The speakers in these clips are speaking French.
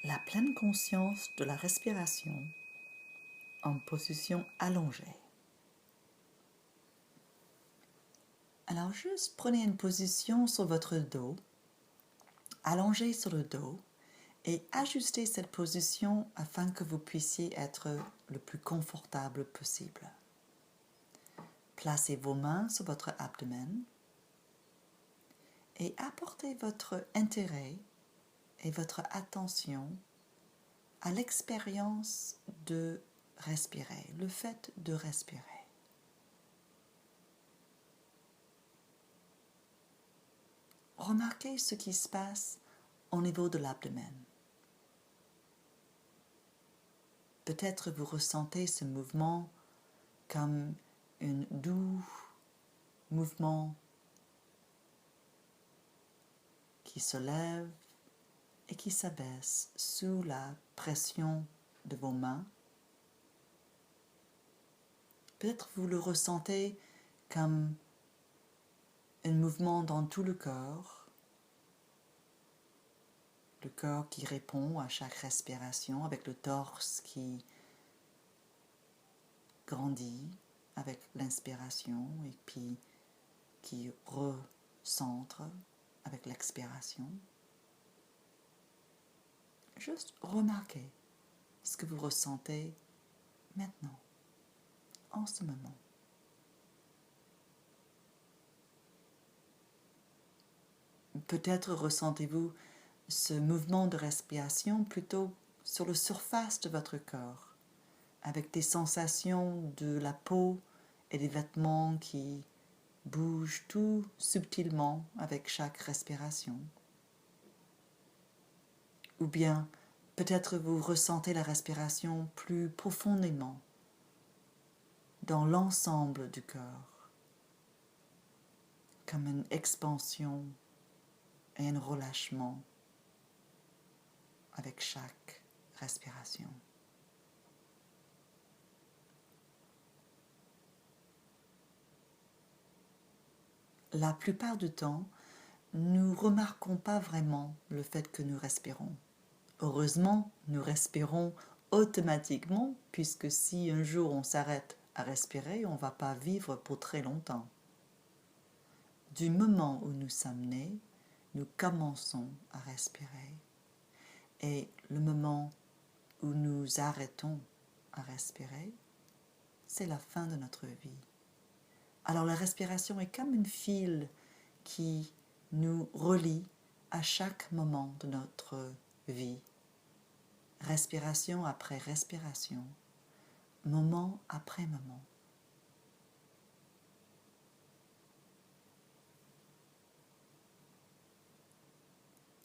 La pleine conscience de la respiration en position allongée. Alors juste prenez une position sur votre dos, allongé sur le dos et ajustez cette position afin que vous puissiez être le plus confortable possible. Placez vos mains sur votre abdomen et apportez votre intérêt et votre attention à l'expérience de respirer, le fait de respirer. Remarquez ce qui se passe au niveau de l'abdomen. Peut-être vous ressentez ce mouvement comme un doux mouvement qui se lève et qui s'abaisse sous la pression de vos mains. Peut-être vous le ressentez comme un mouvement dans tout le corps qui répond à chaque respiration avec le torse qui grandit avec l'inspiration et puis qui recentre avec l'expiration. Juste remarquez ce que vous ressentez maintenant, en ce moment. Peut-être ressentez-vous ce mouvement de respiration plutôt sur la surface de votre corps, avec des sensations de la peau et des vêtements qui bougent tout subtilement avec chaque respiration. Ou bien, peut-être vous ressentez la respiration plus profondément dans l'ensemble du corps, comme une expansion et un relâchement avec chaque respiration. La plupart du temps, nous ne remarquons pas vraiment le fait que nous respirons. Heureusement, nous respirons automatiquement, puisque si un jour on s'arrête à respirer, on ne va pas vivre pour très longtemps. Du moment où nous sommes nés, nous commençons à respirer. Et le moment où nous arrêtons à respirer, c'est la fin de notre vie. Alors la respiration est comme une fil qui nous relie à chaque moment de notre vie. Respiration après respiration, moment après moment.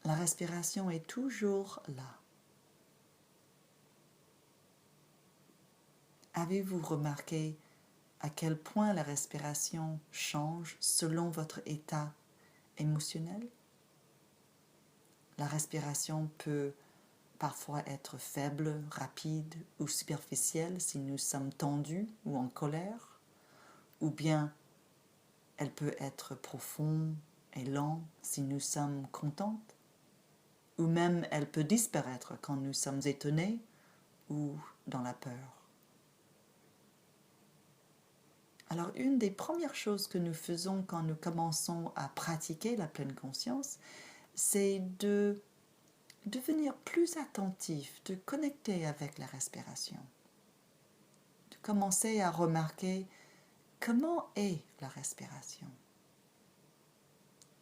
La respiration est toujours là. Avez-vous remarqué à quel point la respiration change selon votre état émotionnel? La respiration peut parfois être faible, rapide ou superficielle si nous sommes tendus ou en colère, ou bien elle peut être profonde et lente si nous sommes contentes, ou même elle peut disparaître quand nous sommes étonnés ou dans la peur. Alors, une des premières choses que nous faisons quand nous commençons à pratiquer la pleine conscience, c'est de devenir plus attentif, de connecter avec la respiration, de commencer à remarquer comment est la respiration.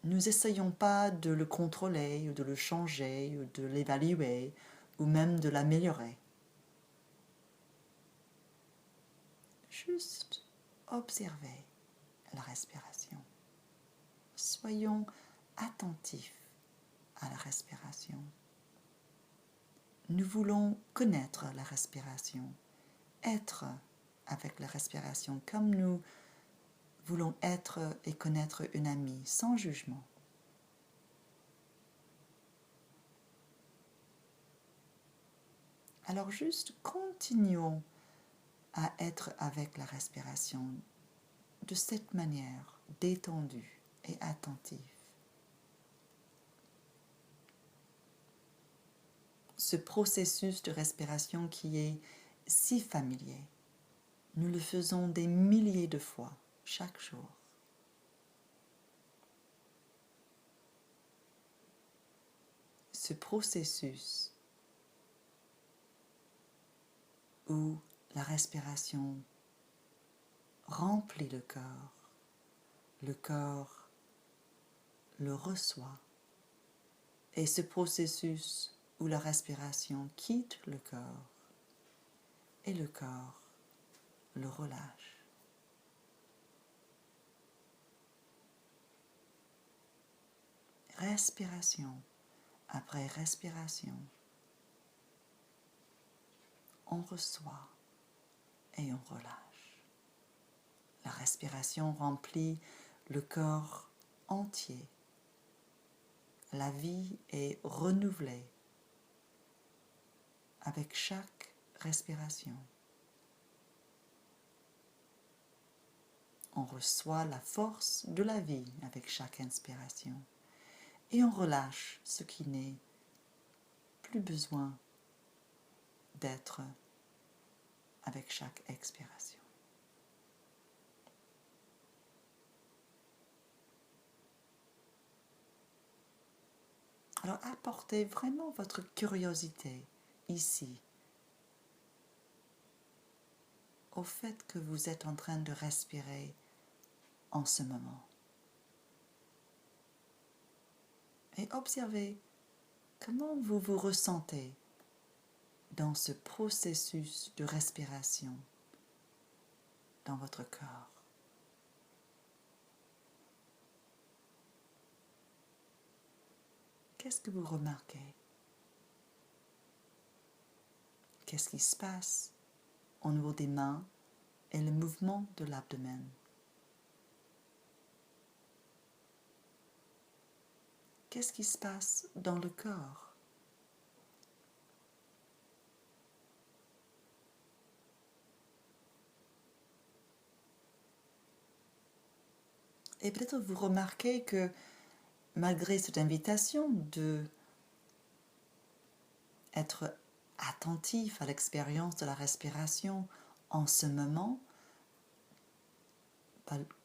Nous n'essayons pas de le contrôler ou de le changer ou de l'évaluer ou même de l'améliorer. Juste observer la respiration. Soyons attentifs à la respiration. Nous voulons connaître la respiration, être avec la respiration comme nous voulons être et connaître une amie sans jugement. Alors juste continuons à être avec la respiration de cette manière, détendue et attentive. ce processus de respiration qui est si familier. Nous le faisons des milliers de fois chaque jour. Ce processus où la respiration remplit le corps le reçoit, et ce processus où la respiration quitte le corps et le corps le relâche. Respiration après respiration, on reçoit et on relâche. La respiration remplit le corps entier. La vie est renouvelée avec chaque respiration. On reçoit la force de la vie avec chaque inspiration et on relâche ce qui n'est plus besoin d'être avec chaque expiration. Alors apportez vraiment votre curiosité ici au fait que vous êtes en train de respirer en ce moment. Et observez comment vous vous ressentez dans ce processus de respiration dans votre corps. Qu'est-ce que vous remarquez? Qu'est-ce qui se passe au niveau des mains et le mouvement de l'abdomen? Qu'est-ce qui se passe dans le corps? Et peut-être vous remarquez que malgré cette invitation de être attentif à l'expérience de la respiration en ce moment,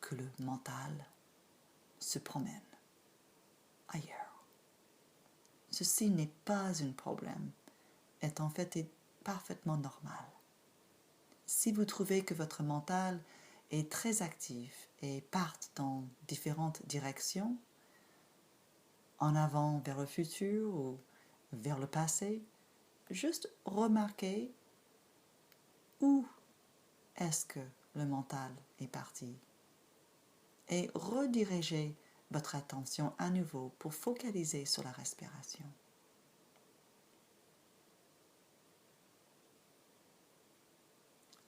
que le mental se promène ailleurs. Ceci n'est pas un problème, est en fait parfaitement normal. Si vous trouvez que votre mental est très actif et part dans différentes directions, en avant vers le futur ou vers le passé, juste remarquez où est-ce que le mental est parti et redirigez votre attention à nouveau pour focaliser sur la respiration.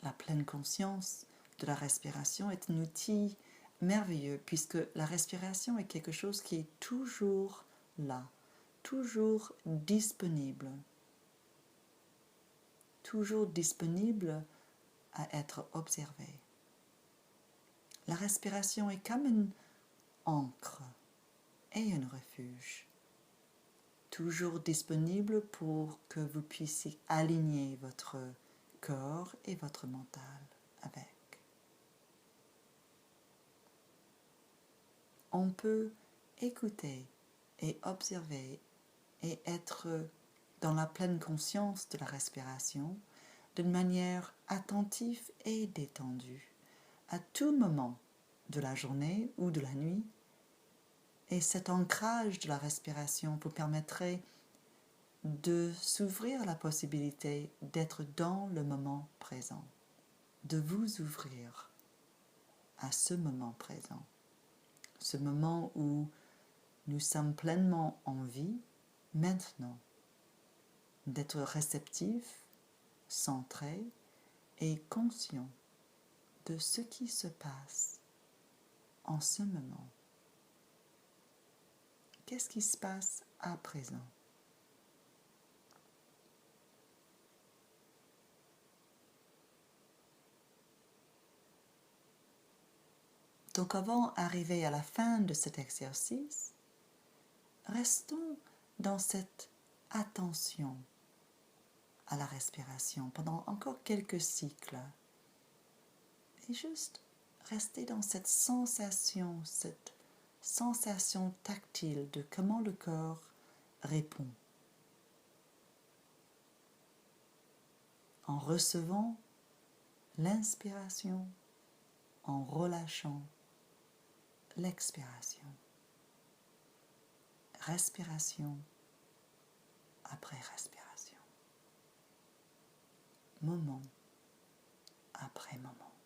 La pleine conscience de la respiration est un outil merveilleux puisque la respiration est quelque chose qui est toujours là, toujours disponible à être observé. La respiration est comme une ancre et un refuge, toujours disponible pour que vous puissiez aligner votre corps et votre mental avec. On peut écouter et observer et être dans la pleine conscience de la respiration d'une manière attentive et détendue à tout moment de la journée ou de la nuit. Et cet ancrage de la respiration vous permettrait de s'ouvrir à la possibilité d'être dans le moment présent, de vous ouvrir à ce moment présent, ce moment où nous sommes pleinement en vie, maintenant, d'être réceptifs, centrés et conscients de ce qui se passe en ce moment. Qu'est-ce qui se passe à présent? Donc avant d'arriver à la fin de cet exercice, restons dans cette attention à la respiration pendant encore quelques cycles. Et juste rester dans cette sensation tactile de comment le corps répond. En recevant l'inspiration, en relâchant l'expiration. Respiration après respiration. Moment après moment.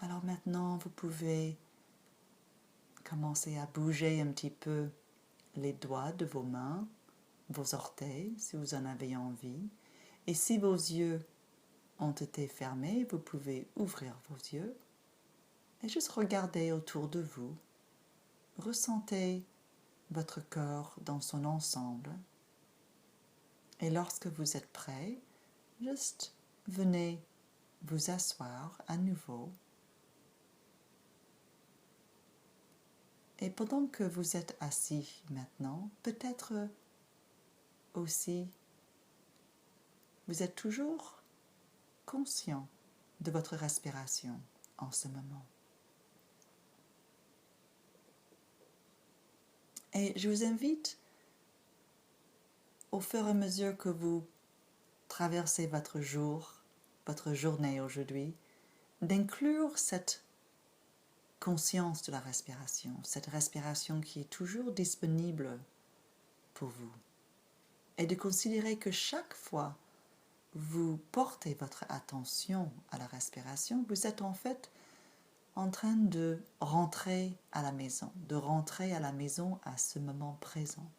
Alors maintenant, vous pouvez commencer à bouger un petit peu les doigts de vos mains, vos orteils, si vous en avez envie. Et si vos yeux ont été fermés, vous pouvez ouvrir vos yeux et juste regarder autour de vous. Ressentez votre corps dans son ensemble. Et lorsque vous êtes prêt, juste venez vous asseoir à nouveau. Et pendant que vous êtes assis maintenant, peut-être aussi, vous êtes toujours conscient de votre respiration en ce moment. Et je vous invite, au fur et à mesure que vous traversez votre jour, votre journée aujourd'hui, d'inclure cette conscience de la respiration, cette respiration qui est toujours disponible pour vous. Et de considérer que chaque fois vous portez votre attention à la respiration, vous êtes en fait en train de rentrer à la maison, à ce moment présent.